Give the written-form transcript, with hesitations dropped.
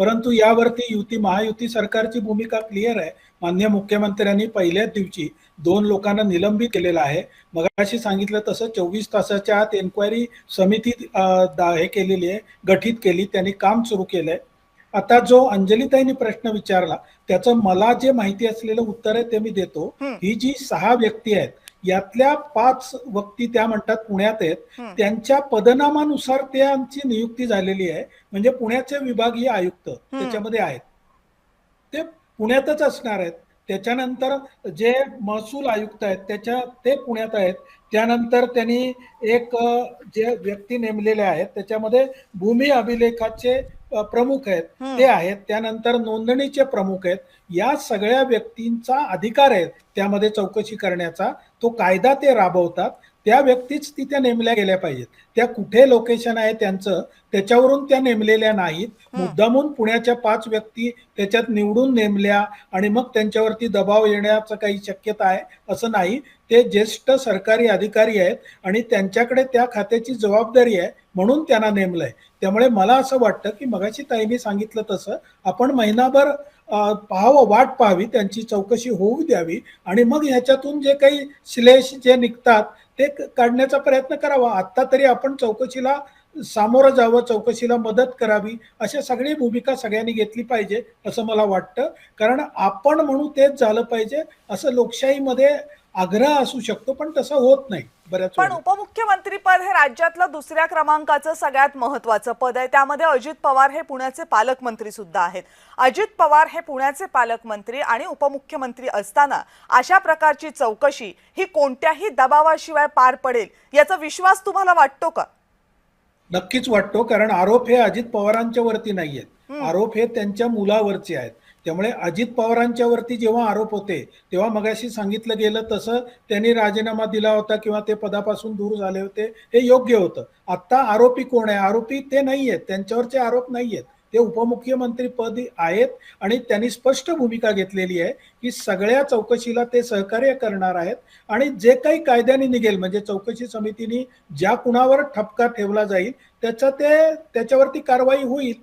परंतु यावरती महायुती सरकारची भूमिका क्लिअर आहे. माननीय मुख्यमंत्र्यांनी पहिल्याच दिवशी 2 लोकांना निलंबित केलेलं आहे. मगाशी सांगितलं तसं 24 तासाच्या आत एन्क्वायरी समिती हे केलेली आहे, गठीत केली, त्यांनी काम सुरू केलंय. आता जो अंजलीताईंनी प्रश्न विचारला त्याचं मला जे माहिती असलेलं उत्तर आहे ते मी देतो. ही जी 6 व्यक्ती आहेत यातल्या 5 व्यक्ती त्या म्हणतात पुण्यात आहेत. त्यांच्या पदनामानुसार त्यांची नियुक्ती झालेली आहे. म्हणजे पुण्याचे विभागीय आयुक्त त्याच्यामध्ये आहेत, ते पुण्यातच असणार आहेत. त्याच्यानंतर जे महसूल आयुक्त आहेत ते पुण्यात आहेत. त्यानंतर त्यांनी एक जे व्यक्ती नेमलेले आहेत त्याच्यामध्ये भूमी अभिलेखाचे प्रमुख आहेत ते आहेत. त्यानंतर नोंदणीचे प्रमुख आहेत. या सगळ्या व्यक्तींचा अधिकार आहे त्यामध्ये चौकशी करण्याचा. तो कायदा ते राबवतात. त्या व्यक्तीच तिथे नेमल्या गेल्या पाहिजेत. त्या कुठे लोकेशन आहे त्यांचं त्याच्यावरून त्या नेमलेल्या नाहीत. मुद्दामून पुण्याच्या 5 व्यक्ती त्याच्यात निवडून नेमल्या आणि मग त्यांच्यावरती दबाव येण्याचं काही शक्यता आहे असं नाही. ते ज्येष्ठ सरकारी अधिकारी आहेत आणि त्यांच्याकडे त्या खात्याची जबाबदारी आहे म्हणून त्यांना नेमलंय. त्यामुळे मला असं वाटतं की मगाशी ताईंनी सांगितलं तसं आपण महिनाभर वाट पाहावी, त्यांची चौकशी होऊ द्यावी आणि मग ह्याच्यातून जे काही श्लेष जे निघतात ते काढण्याचा प्रयत्न करावा. आता तरी आपण चौकशीला सामोरं जावं, चौकशीला मदत करावी, अशा सगळी भूमिका सगळ्यांनी घेतली पाहिजे असं मला वाटतं. कारण आपण म्हणू तेच झालं पाहिजे असं लोकशाहीमध्ये आग्रह असू शकतो पण तसं होत नाही बऱ्याच पण वेळा. उपमुख्यमंत्री पद हे राज्यातलं दुसऱ्या क्रमांकाचं सगळ्यात महत्त्वाचं पद आहे. त्यामध्ये अजित पवार हे पुण्याचे पालकमंत्री सुद्धा आहेत. अजित पवार हे पुण्याचे पालकमंत्री आणि उपमुख्यमंत्री असताना अशा प्रकारची चौकशी ही कोणत्याही दबावाशिवाय पार पडेल याचा विश्वास तुम्हाला वाटतो का? नक्कीच वाटतो. कारण आरोप हे अजित पवारांच्या वरती नाही आहेत, आरोप हे त्यांच्या मुलावरचे आहेत. त्यामुळे अजित पवारांच्या वरती जेव्हा आरोप होते तेव्हा मगाशी सांगितलं गेलं तसं त्यांनी राजीनामा दिला होता किंवा ते पदापासून दूर झाले होते, हे योग्य होतं. आता आरोपी कोण आहे? आरोपी ते नाही आहेत, त्यांच्यावरचे आरोप नाही आहेत, ते उपमुख्यमंत्री पद आहेत आणि त्यांनी स्पष्ट भूमिका घेतलेली आहे की सगळ्या चौकशीला ते सहकार्य करणार आहेत आणि जे काही कायद्याने निघेल म्हणजे चौकशी समितीने ज्या कुणावर ठपका ठेवला जाईल त्याच्यावरती कारवाई होईल